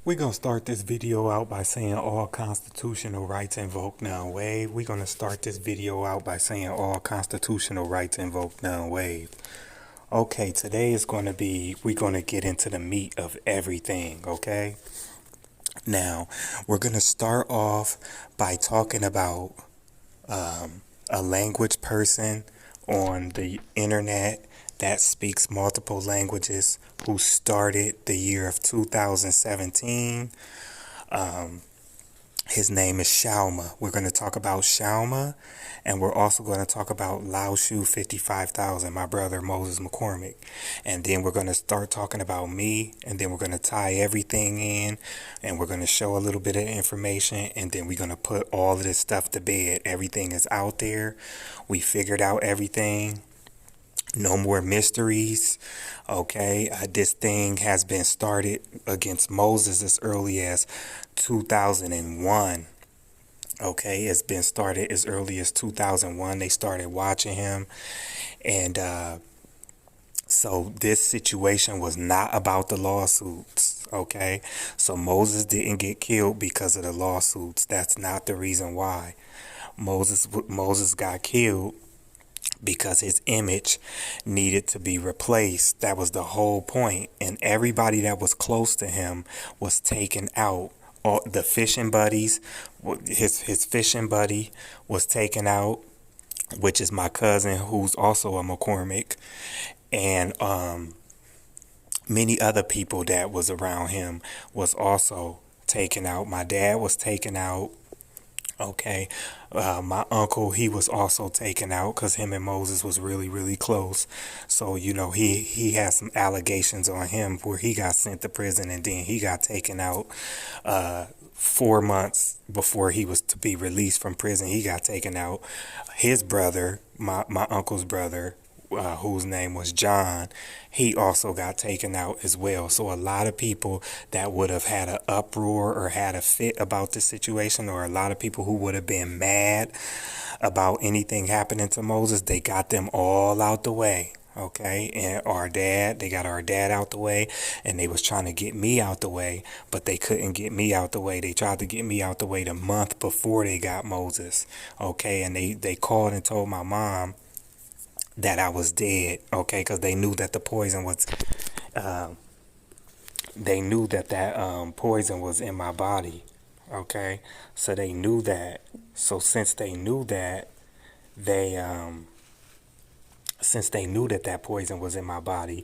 We're going to start this video out by saying all constitutional rights invoked, none waived. We're going to start this video out by saying all constitutional rights invoked, none waived. Okay, today is going to be, we're going to get into the meat of everything, okay? Now, we're going to start off by talking about a language person on the internet that speaks multiple languages who started the year of 2017. His name is Xiaomanyc. We're going to talk about Xiaomanyc, and we're also going to talk about Lao Shu 55,000, my brother Moses McCormick. And then we're going to start talking about me, and then we're going to tie everything in, and we're going to show a little bit of information, and then we're going to put all of this stuff to bed. Everything is out there. We figured out everything. No more mysteries. Okay, this thing has been started against Moses as early as 2001. Okay, it's been started as early as 2001. They started watching him, and so this situation was not about the lawsuits. Okay, so Moses didn't get killed because of the lawsuits. That's not the reason why. Moses got killed because his image needed to be replaced. That was the whole point. And everybody that was close to him was taken out. All the fishing buddies, his fishing buddy was taken out, which is my cousin, who's also a McCormick, and many other people that was around him was also taken out. My dad was taken out. Okay, my uncle, he was also taken out because him and Moses was really, really close. So, you know, he had some allegations on him where he got sent to prison, and then he got taken out 4 months before he was to be released from prison. He got taken out. His brother, my uncle's brother, whose name was John, he also got taken out as well. So a lot of people that would have had an uproar or had a fit about the situation, or a lot of people who would have been mad about anything happening to Moses, they got them all out the way. Okay, and they got our dad out the way, and they was trying to get me out the way, but they couldn't get me out the way. They tried to get me out the way the month before they got Moses. Okay, and they called and told my mom that I was dead, okay, because they knew that the poison was, poison was in my body, okay, so they knew that. So since they knew that, that poison was in my body,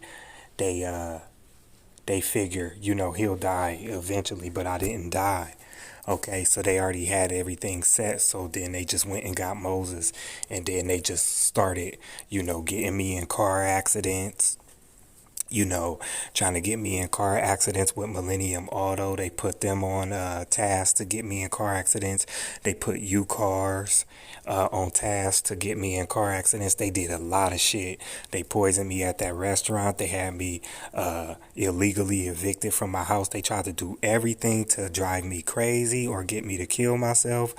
they figure, you know, he'll die eventually, but I didn't die. Okay, so they already had everything set. So then they just went and got Moses, and then they just started, you know, getting me in car accidents, you know, trying to get me in car accidents with Millennium Auto. They put them on task to get me in car accidents. They put U-Cars on task to get me in car accidents. They did a lot of shit. They poisoned me at that restaurant. They had me illegally evicted from my house. They tried to do everything to drive me crazy or get me to kill myself,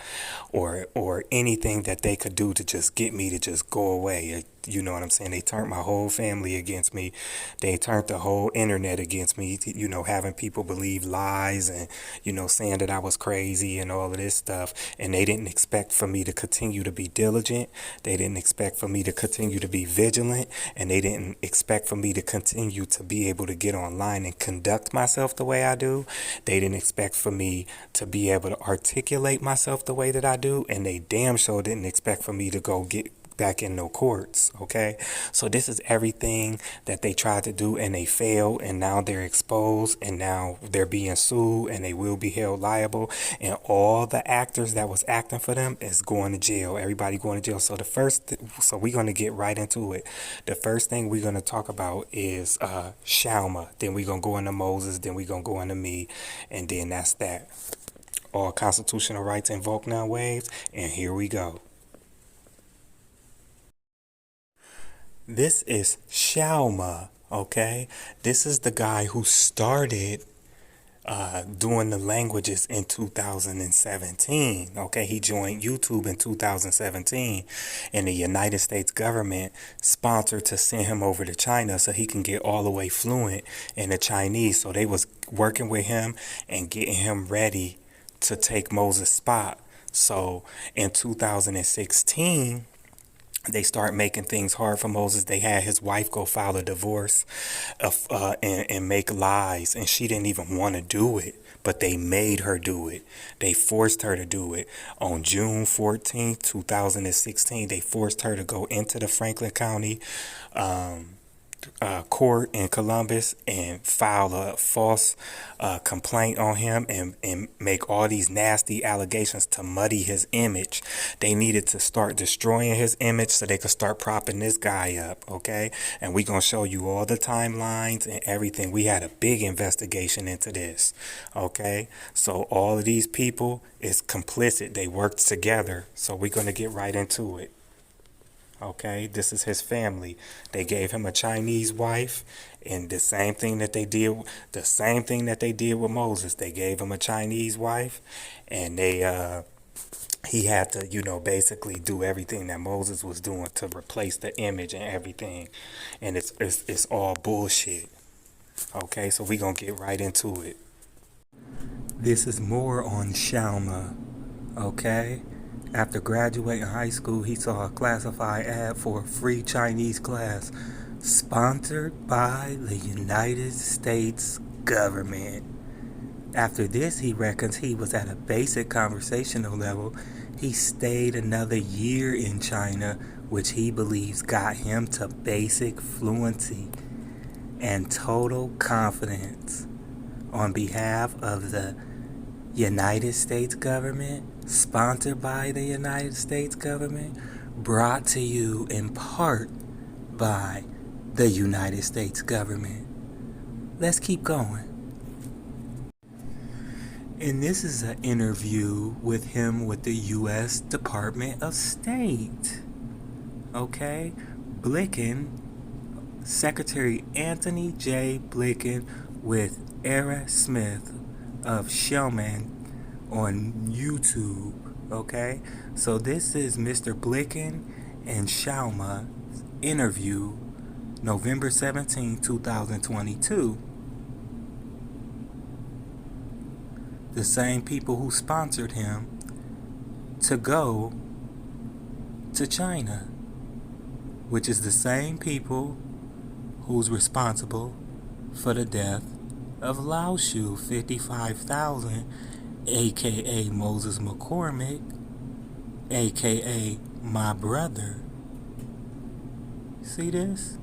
or anything that they could do to just get me to just go away. You know what I'm saying? They turned my whole family against me. They turned the whole internet against me, you know, having people believe lies and, you know, saying that I was crazy and all of this stuff. And they didn't expect for me to continue to be diligent. They didn't expect for me to continue to be vigilant. And they didn't expect for me to continue to be able to get online and conduct myself the way I do. They didn't expect for me to be able to articulate myself the way that I do. And they damn sure didn't expect for me to go get back in no courts. Okay, so this is everything that they tried to do, and they failed, and now they're exposed, and now they're being sued, and they will be held liable, and all the actors that was acting for them is going to jail. Everybody going to jail. So so we're going to get right into it. The first thing we're going to talk about is Xiaomanyc. Then we're going to go into Moses. Then we're going to go into me, and then that's that. All constitutional rights invoked, none waived, and here we go. This is Xiaomanyc, okay? This is the guy who started doing the languages in 2017. Okay, he joined YouTube in 2017, and the United States government sponsored to send him over to China so he can get all the way fluent in the Chinese. So they was working with him and getting him ready to take Moses' spot. So in 2016, they start making things hard for Moses. They had his wife go file a divorce and make lies, and she didn't even want to do it, but they made her do it. They forced her to do it. On June 14th, 2016, they forced her to go into the Franklin County court in Columbus and file a false complaint on him and make all these nasty allegations to muddy his image. They needed to start destroying his image so they could start propping this guy up, okay? And we gonna show you all the timelines and everything. We had a big investigation into this, okay? So all of these people is complicit. They worked together. So we're gonna get right into it. Okay, this is his family. They gave him a Chinese wife, and the same thing that they did with Moses. They gave him a Chinese wife, and he had to, basically do everything that Moses was doing to replace the image and everything. And it's all bullshit. Okay, so we gonna get right into it. This is more on Xiaomanyc. Okay. After graduating high school, he saw a classified ad for a free Chinese class sponsored by the United States government. After this, he reckons he was at a basic conversational level. He stayed another year in China, which he believes got him to basic fluency and total confidence. On behalf of the United States government, sponsored by the United States government, brought to you in part by the United States government. Let's keep going. And this is an interview with him with the U.S. Department of State. Okay? Blinken, Secretary Anthony J. Blinken with Era Smith of Xiaomanyc on YouTube. Okay, so this is Mr. Blinken and Xiaomanyc interview November 17, 2022. The same people who sponsored him to go to China, which is the same people who's responsible for the death of Lao Shu 55,000, aka Moses McCormick, aka my brother. See this?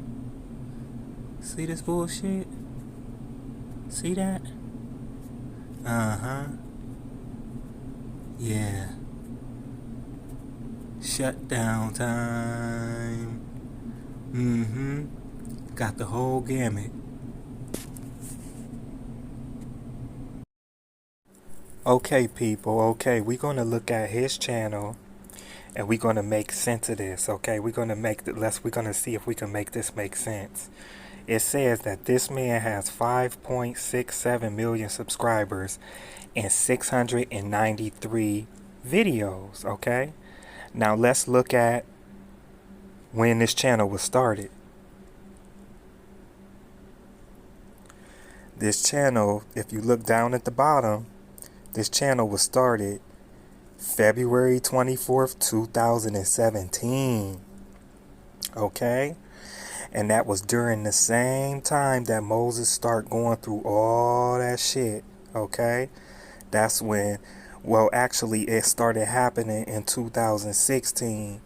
See this bullshit? See that? Yeah. Shutdown time. Got the whole gamut. Okay, people, okay, we're going to look at his channel and we're going to make sense of this, okay? We're going to see if we can make this make sense. It says that this man has 5.67 million subscribers and 693 videos, okay? Now let's look at when this channel was started. This channel, if you look down at the bottom, this channel was started February 24th, 2017. Okay? And that was during the same time that Moses started going through all that shit. Okay? That's when, well, actually, it started happening in 2016.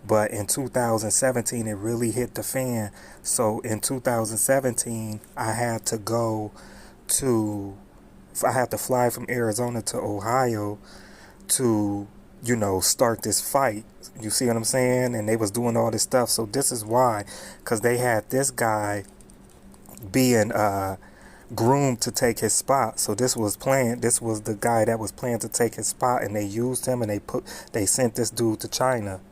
But in 2017, it really hit the fan. So in 2017, I had to fly from Arizona to Ohio to, start this fight. You see what I'm saying? And they was doing all this stuff. So this is why, because they had this guy being groomed to take his spot. So this was planned. This was the guy that was planned to take his spot, and they used him and they sent this dude to China.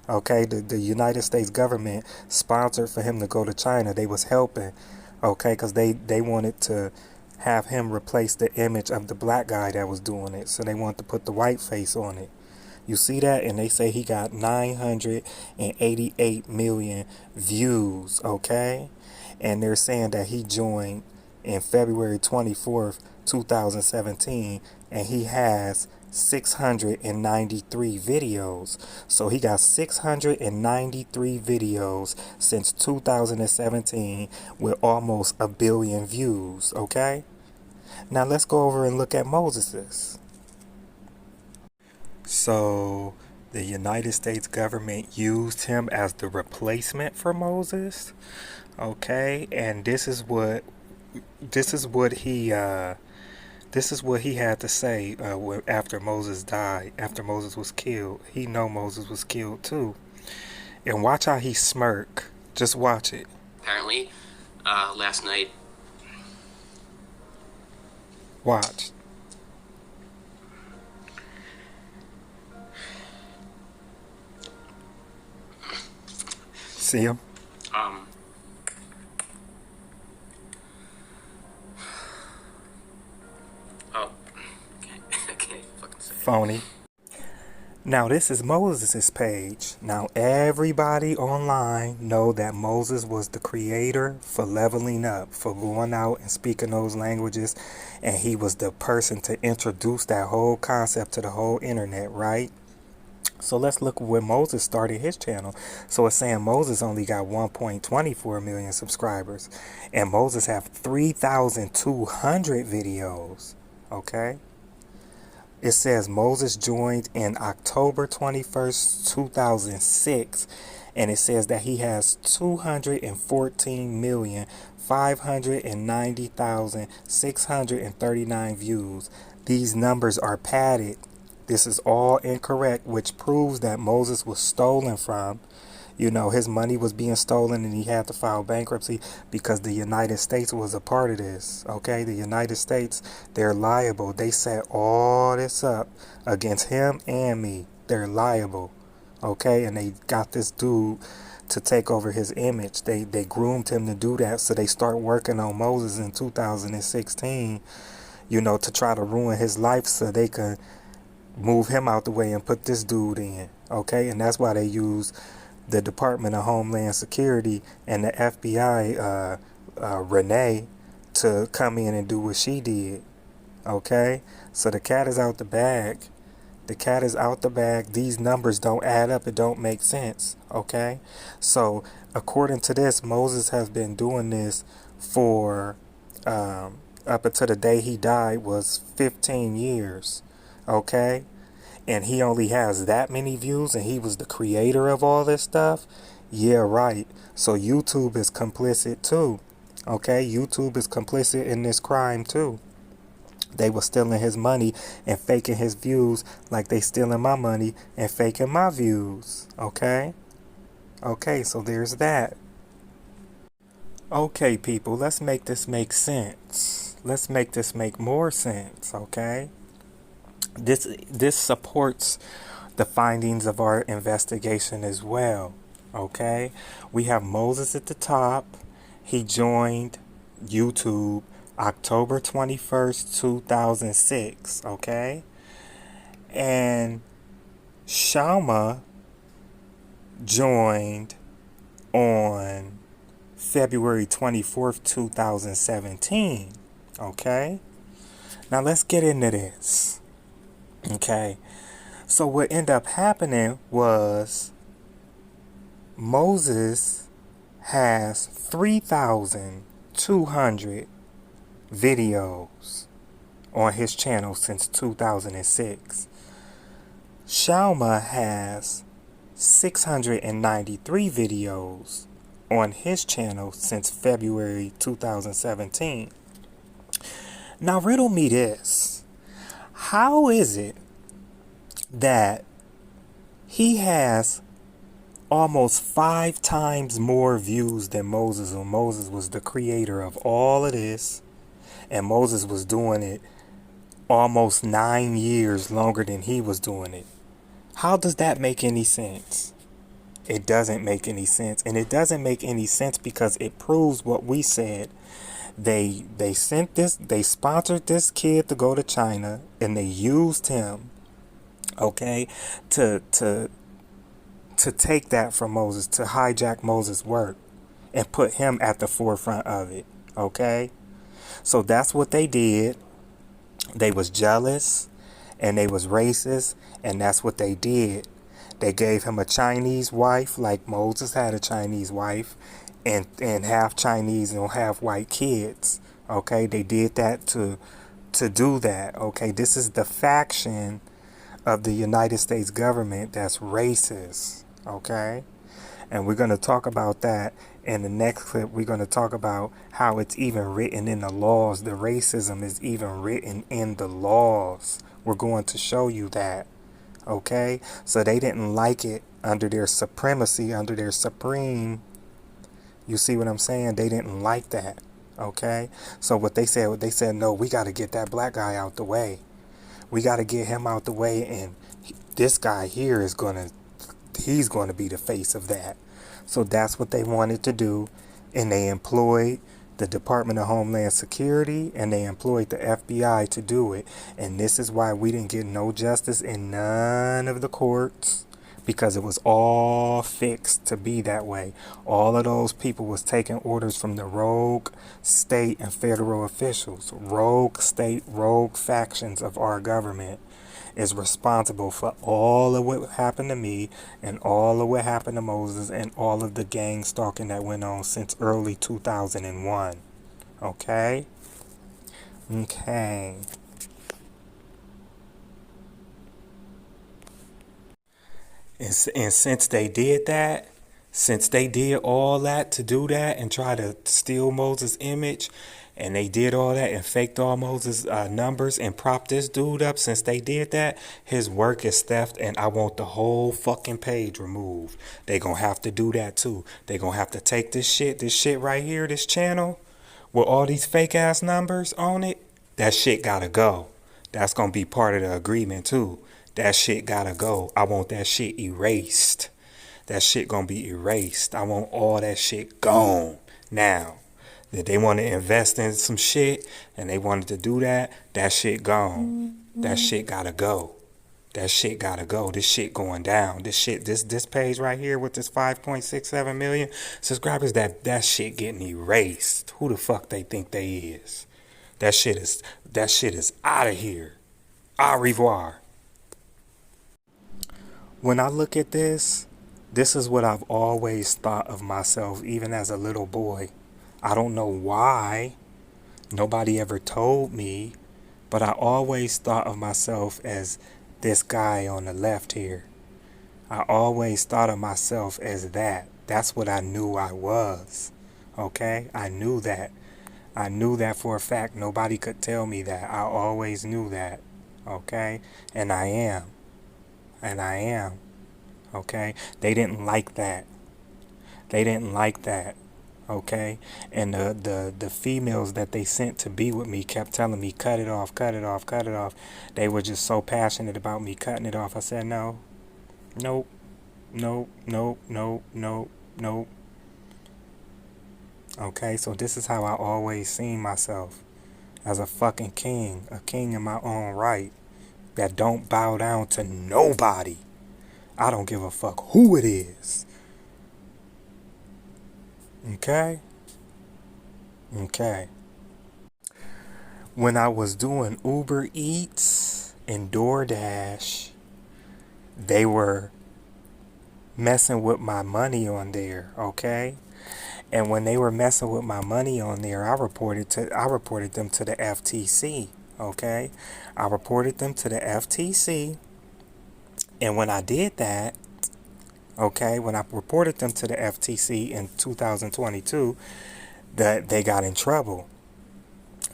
Okay, the United States government sponsored for him to go to China. They was helping, okay, because they wanted to have him replace the image of the black guy that was doing it. So they want to put the white face on it. You see that? And they say he got 988 million views, okay? And they're saying that he joined in February 24th, 2017, and he has 693 videos. So he got 693 videos since 2017 with almost a billion views, okay? Now let's go over and look at Moses's. So the United States government used him as the replacement for Moses, okay? And this is what he had to say after Moses died, after Moses was killed. He know Moses was killed too. And watch how he smirk. Just watch it. Apparently, last night. Watch. See him? Oh. Okay. Fucking say. Phony. Now this is Moses' page. Now everybody online know that Moses was the creator for leveling up, for going out and speaking those languages, and he was the person to introduce that whole concept to the whole internet, right? So let's look when Moses started his channel. So it's saying Moses only got 1.24 million subscribers, and Moses have 3,200 videos, okay? It says Moses joined in October 21st, 2006, and it says that he has 214,590,639 views. These numbers are padded. This is all incorrect, which proves that Moses was stolen from. You know, his money was being stolen and he had to file bankruptcy because the United States was a part of this. Okay, the United States, they're liable. They set all this up against him and me. They're liable. Okay, and they got this dude to take over his image. They groomed him to do that. So they start working on Moses in 2016, you know, to try to ruin his life so they could move him out the way and put this dude in. Okay, and that's why they use the Department of Homeland Security and the FBI, Renee, to come in and do what she did. Okay, so the cat is out the bag. The cat is out the bag. These numbers don't add up. It don't make sense. Okay, so according to this, Moses has been doing this for up until the day he died was 15 years. Okay, and he only has that many views, and he was the creator of all this stuff. Yeah, right. So YouTube is complicit too. Okay, YouTube is complicit in this crime too. They were stealing his money and faking his views like they stealing my money and faking my views. Okay, so there's that. Okay, people, let's make this make sense. Let's make this make more sense. Okay, this supports the findings of our investigation as well. Okay, we have Moses at the top. He joined YouTube October 21st, 2006. Okay, and Xiaomanyc joined on February 24th, 2017. Okay, now let's get into this. Okay, so what ended up happening was Moses has 3,200 videos on his channel since 2006. Xiaomanyc has 693 videos on his channel since February 2017. Now riddle me this. How is it that he has almost 5 times more views than Moses when Moses was the creator of all of this, and Moses was doing it almost 9 years longer than he was doing it? How does that make any sense? It doesn't make any sense, and it doesn't make any sense because it proves what we said, They sent this, they sponsored this kid to go to China, and they used him, okay, to take that from Moses, to hijack Moses' work and put him at the forefront of it, okay? So that's what they did. They was jealous and they was racist, and that's what they did. They gave him a Chinese wife, like Moses had a Chinese wife, and half Chinese and half white kids. Okay, they did that to do that. Okay, this is the faction of the United States government that's racist. Okay, and we're going to talk about that in the next clip. We're going to talk about how it's even written in the laws. The racism is even written in the laws. We're going to show you that. Okay, so they didn't like it under their supremacy, under their supreme. You see what I'm saying? They didn't like that. Okay, so what they said, no, we got to get that black guy out the way. We got to get him out the way, and this guy here is he's going to be the face of that. So that's what they wanted to do, and they employed the Department of Homeland Security, and they employed the FBI to do it. And this is why we didn't get no justice in none of the courts, because it was all fixed to be that way. All of those people was taking orders from the rogue state and federal officials. Rogue state, rogue factions of our government is responsible for all of what happened to me and all of what happened to Moses and all of the gang stalking that went on since early 2001. Okay? Okay. And since they did that, since they did all that to do that and try to steal Moses' image, and they did all that and faked all Moses' numbers and propped this dude up, since they did that, his work is theft, and I want the whole fucking page removed. They gonna have to do that too. They gonna have to take this shit right here, this channel, with all these fake ass numbers on it. That shit gotta go. That's gonna be part of the agreement too. That shit gotta go. I want that shit erased. That shit gonna be erased. I want all that shit gone now. That they want to invest in some shit and they wanted to do that, that shit gone. That shit gotta go. That shit gotta go. This shit going down. This page right here with this 5.67 million subscribers, that shit getting erased. Who the fuck they think they is? That shit is out of here. Au revoir. When I look at this is what I've always thought of myself, even as a little boy. I don't know why. Nobody ever told me, but I always thought of myself as this guy on the left here. I always thought of myself as that. That's what I knew I was. Okay? I knew that. I knew that for a fact. Nobody could tell me that. I always knew that. Okay? And I am. And I am. Okay? They didn't like that. They didn't like that. Okay, and the females that they sent to be with me kept telling me, cut it off, cut it off, cut it off. They were just so passionate about me cutting it off. I said, no, nope, nope, nope, nope, nope, nope. Okay, so this is how I always seen myself, as a fucking king, a king in my own right, that don't bow down to nobody. I don't give a fuck who it is. Okay? Okay. When I was doing Uber Eats and DoorDash, they were messing with my money on there, okay? And when they were messing with my money on there, I reported them to the FTC, okay? I reported them to the FTC. And when I did that, okay, when I reported them to the FTC in 2022, that they got in trouble.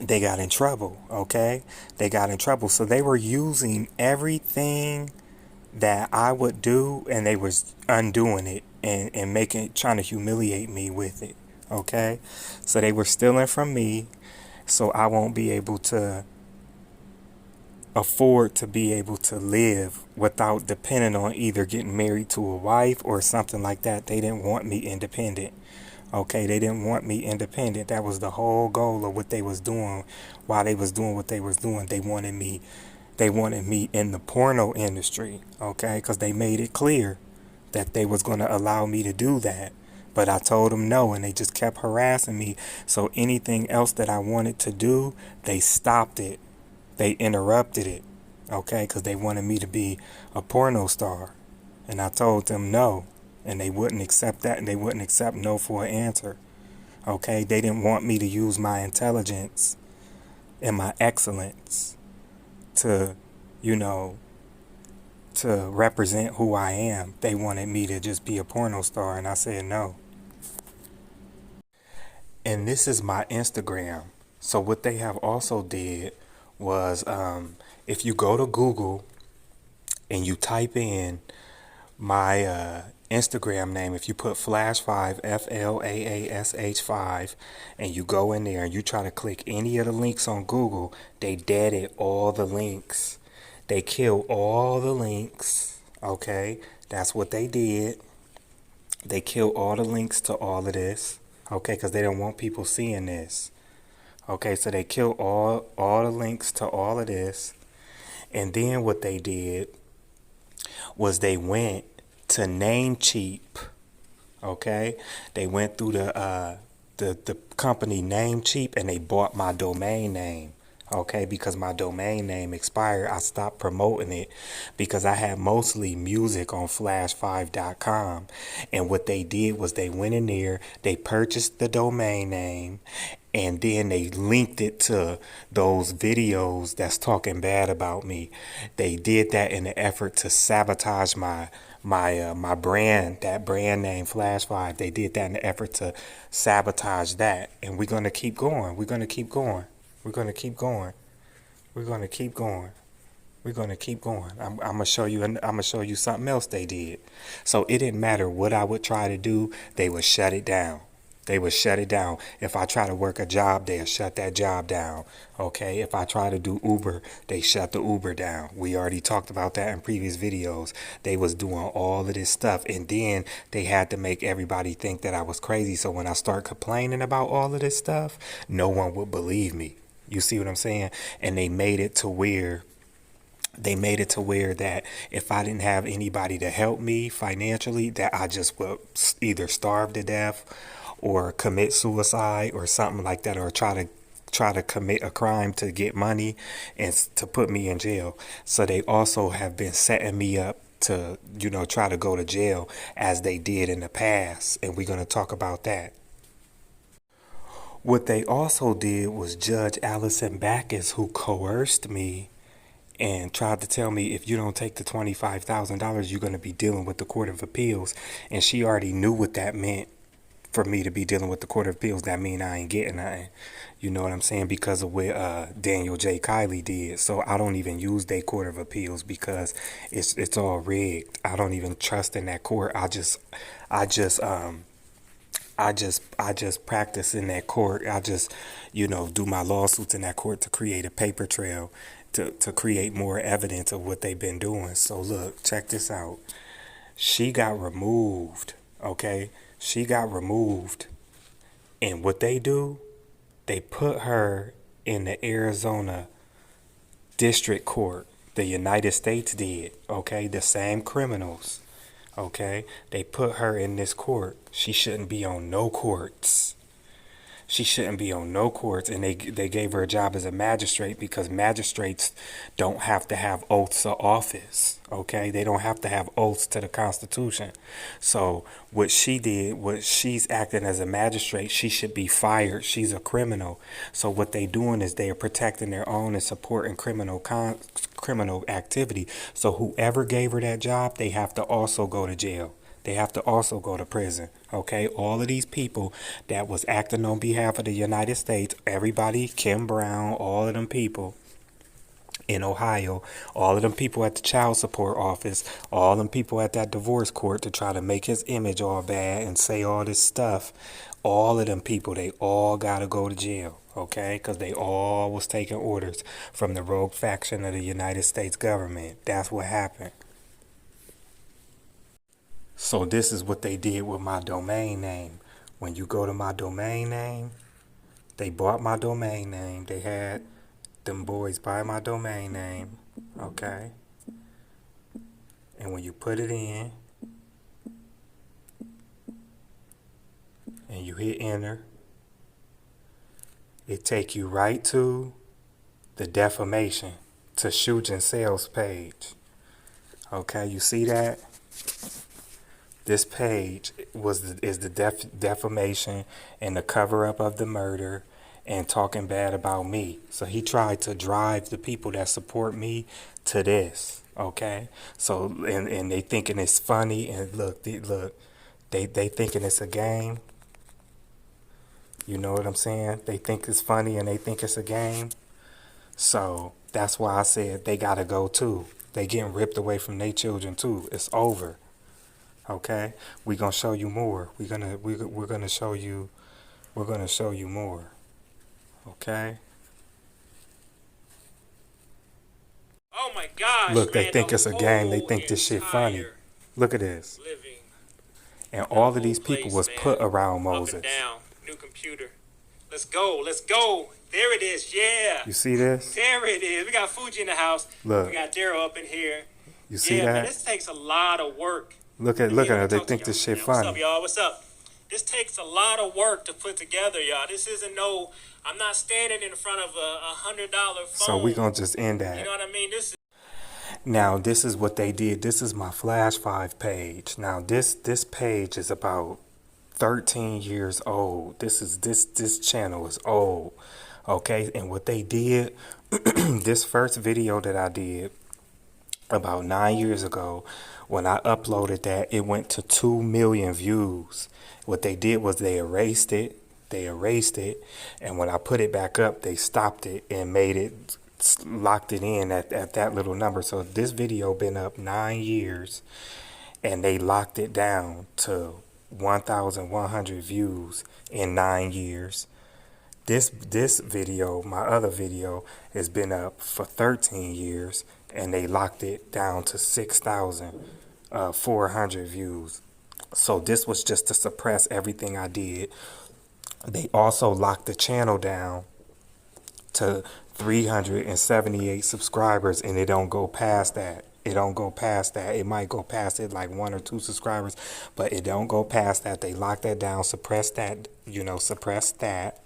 They got in trouble, okay? They got in trouble. So they were using everything that I would do, and they was undoing it and trying to humiliate me with it, okay? So they were stealing from me, so I won't be able to afford to be able to live without depending on either getting married to a wife or something like that. They didn't want me independent. Okay, they didn't want me independent. That was the whole goal of what they was doing. While they was doing what they was doing, they wanted me in the porno industry. Okay, because they made it clear that they was going to allow me to do that. But I told them no, and they just kept harassing me. So anything else that I wanted to do, they stopped it. They interrupted it. Okay, because they wanted me to be a porno star. And I told them no. And they wouldn't accept that, and they wouldn't accept no for an answer. Okay, they didn't want me to use my intelligence and my excellence to, you know, to represent who I am. They wanted me to just be a porno star, and I said no. And this is my Instagram. So what they have also did was, if you go to Google and you type in my Instagram name, if you put Flash5, FLAASH5, and you go in there and you try to click any of the links on Google, they deaded all the links. They killed all the links. Okay, that's what they did. They killed all the links to all of this. Okay, because they don't want people seeing this. Okay, so they killed all the links to all of this. And then what they did was they went to Namecheap. Okay, they went through the company Namecheap, and they bought my domain name. Okay, because my domain name expired, I stopped promoting it because I had mostly music on flash5.com. And what they did was they went in there, they purchased the domain name, and then they linked it to those videos that's talking bad about me. They did that in an effort to sabotage my brand, that brand name Flash5. They did that in an effort to sabotage that. And we're gonna keep going. We're gonna keep going. We're gonna keep going. We're gonna keep going. We're gonna keep going. I'm gonna show you. I'm gonna show you something else they did. So it didn't matter what I would try to do. They would shut it down. They would shut it down. If I try to work a job, they'll shut that job down. Okay. If I try to do Uber, they shut the Uber down. We already talked about that in previous videos. They was doing all of this stuff, and then they had to make everybody think that I was crazy. So when I start complaining about all of this stuff, no one would believe me. You see what I'm saying? And they made it to where that if I didn't have anybody to help me financially, that I just would either starve to death or commit suicide or something like that, or try to commit a crime to get money and to put me in jail. So they also have been setting me up to, try to go to jail as they did in the past. And we're going to talk about that. What they also did was Judge Allison Backus, who coerced me and tried to tell me, if you don't take the $25,000, you're going to be dealing with the Court of Appeals. And she already knew what that meant for me to be dealing with the Court of Appeals. That mean I ain't getting nothing. You know what I'm saying? Because of what Daniel J. Kiley did. So I don't even use their Court of Appeals because it's all rigged. I don't even trust in that court. I just practice in that court. I just, do my lawsuits in that court to create a paper trail, to create more evidence of what they've been doing. So look, check this out. She got removed, okay? She got removed. And what they do, they put her in the Arizona District Court. The United States did, okay? The same criminals. Okay, they put her in this court. She shouldn't be on no courts. She shouldn't be on no courts. And they gave her a job as a magistrate because magistrates don't have to have oaths of office. Okay, they don't have to have oaths to the Constitution. So what she did, she's acting as a magistrate, she should be fired. She's a criminal. So what they doing is they are protecting their own and supporting criminal activity. So whoever gave her that job, they have to also go to jail. They have to also go to prison. Okay, all of these people that was acting on behalf of the United States, everybody, Kim Brown, all of them people in Ohio, all of them people at the child support office, all them people at that divorce court to try to make his image all bad and say all this stuff, all of them people, they all gotta go to jail. Okay, because they all was taking orders from the rogue faction of the United States government. That's what happened. So this is what they did with my domain name. When you go to my domain name, they bought my domain name. They had them boys buy my domain name, okay? And when you put it in and you hit enter, it take you right to the defamation, to Fusion sales page. Okay, you see that? This page is the defamation and the cover-up of the murder and talking bad about me. So he tried to drive the people that support me to this, okay? So, and they thinking it's funny, and look, they thinking it's a game. You know what I'm saying? They think it's funny and they think it's a game. So that's why I said they gotta go too. They getting ripped away from their children too. It's over. Okay, we're gonna show you more. We're gonna show you more. Okay. Oh my gosh! Look, they man, think the it's a game. They whole think this shit funny. entire Look at this. living, And the all of whole these people place, was man, put around up Moses. and down. New computer. Let's go. Let's go. There it is. Yeah. You see this? There it is. We got Fuji in the house. Look. We got Daryl up in here. You see Man, that? this takes a lot of work. Look at it. They think this shit What's up, funny. y'all? What's up? This takes a lot of work to put together, y'all. This isn't no. I'm not standing in front of a $100 phone. So we gonna just end that. You know what I mean? This is. Now this is what they did. This is my Flash 5 page. Now this page is about 13 years old. This channel is old. Okay, and what they did, this first video that I did about 9 years ago, when I uploaded that, it went to 2 million views. What they did was they erased it, and when I put it back up, they stopped it and made it, locked it in at that little number. So this video been up 9 years, and they locked it down to 1,100 views in 9 years. This video, my other video, has been up for 13 years, and they locked it down to 6,400 views. So this was just to suppress everything I did. They also locked the channel down to 378 subscribers, and it don't go past that. It don't go past that. It might go past it like 1 or 2 subscribers, but it don't go past that. They locked that down, suppress that, suppress that.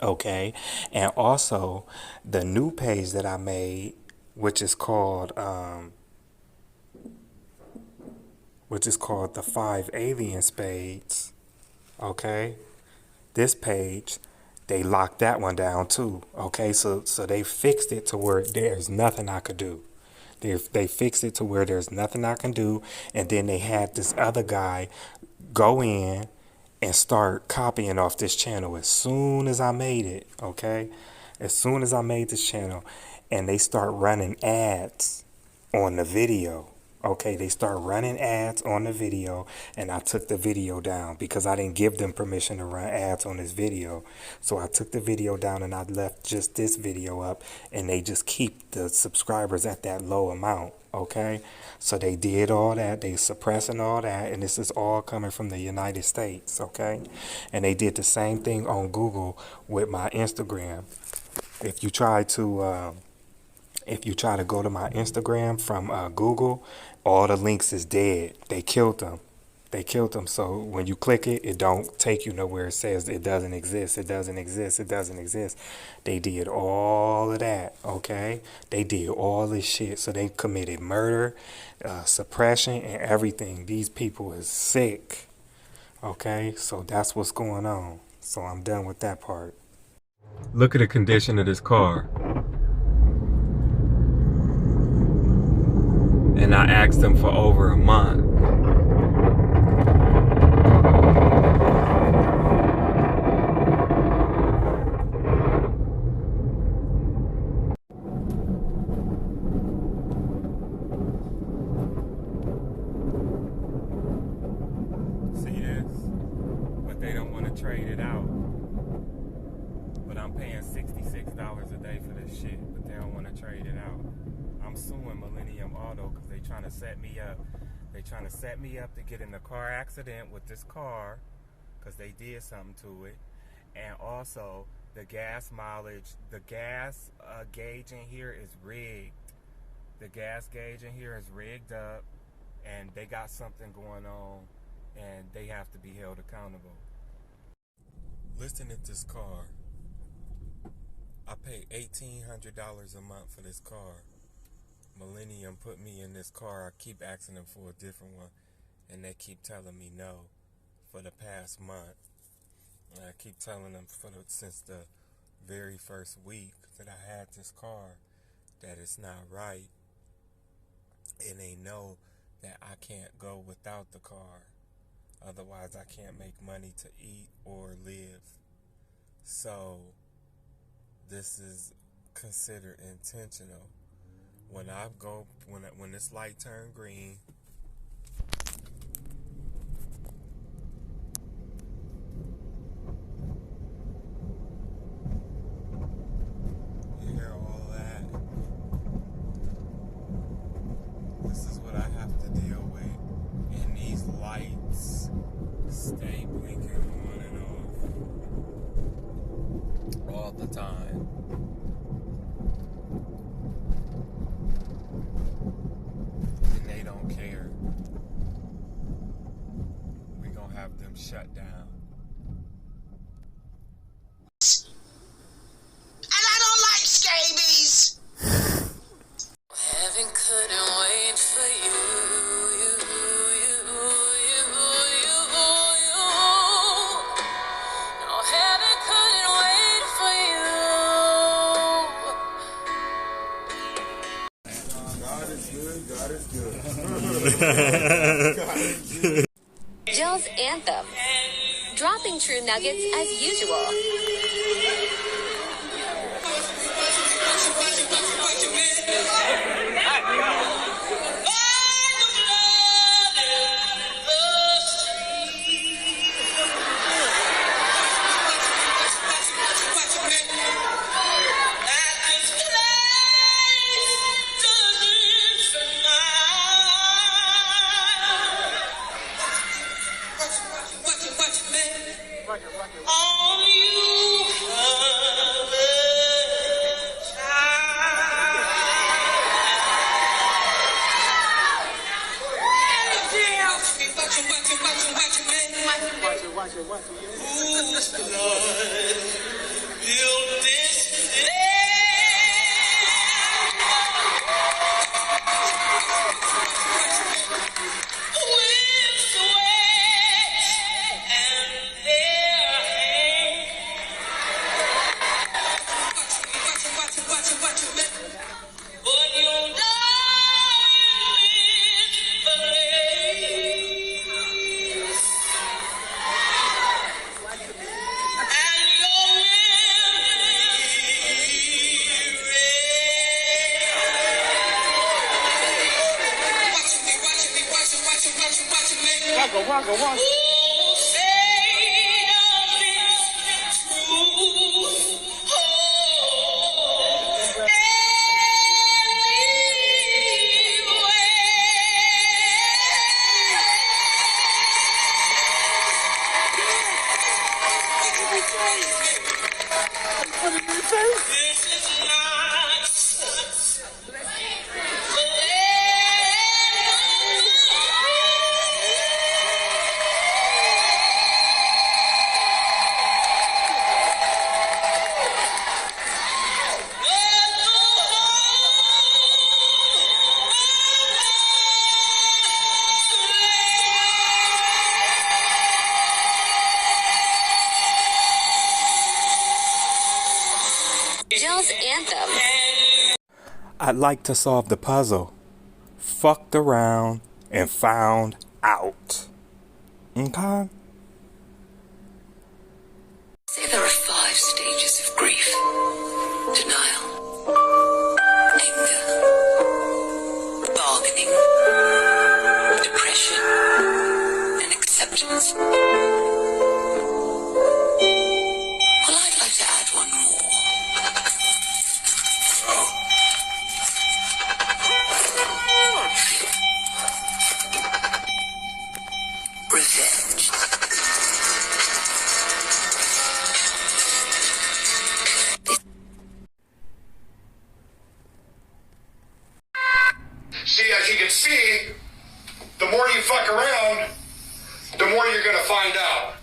Okay, and also the new page that I made, which is called the 5 Alien Spades. Okay, this page, they locked that one down too. Okay, so they fixed it to where there's nothing I could do. They fixed it to where there's nothing I can do, and then they had this other guy go in and start copying off this channel as soon as I made it, okay? As soon as I made this channel, and they start running ads on the video, okay? They start running ads on the video, and I took the video down because I didn't give them permission to run ads on this video. So I took the video down and I left just this video up, and they just keep the subscribers at that low amount, okay? So they did all that, they suppressing all that, and this is all coming from the United States, okay? And they did the same thing on Google with my Instagram. If you try to go to my Instagram from Google, all the links is dead. They killed them. So when you click it, it don't take you nowhere. It says it doesn't exist. It doesn't exist. It doesn't exist. They did all of that, okay? They did all this shit. So they committed murder, suppression, and everything. These people is sick, okay? So that's what's going on. So I'm done with that part. Look at the condition of this car. And I asked them for over a month. See this? But they don't want to trade it out. But I'm paying $66 a day for this shit, but they don't want to trade it out. I'm suing Millennium Auto because they trying to set me up. They trying to set me up to get in a car accident with this car, because they did something to it. And also, the gas mileage, the gas gauge in here is rigged. The gas gauge in here is rigged up, and they got something going on, and they have to be held accountable. Listen at this car. I pay $1,800 a month for this car. Millennium put me in this car. I keep asking them for a different one, and they keep telling me no for the past month. And I keep telling them since the very first week that I had this car that it's not right. And they know that I can't go without the car. Otherwise, I can't make money to eat or live. So, this is considered intentional. When this light turn green, you hear all that? This is what I have to deal with. And these lights stay blinking on and off all the time. And they don't care. We're gonna have them shut down. And I don't like scabies. Heaven couldn't wait for you. No, heaven couldn't wait for you. God is good, God is good. Jill's Anthem. Dropping true nuggets as usual. I'd like to solve the puzzle. Fucked around and found out. Okay? Say there are 5 stages of grief. Denial, anger, bargaining, depression, and acceptance. Well, I'd like to add one more. Revenge. see, the more you fuck around, the more you're going to find out.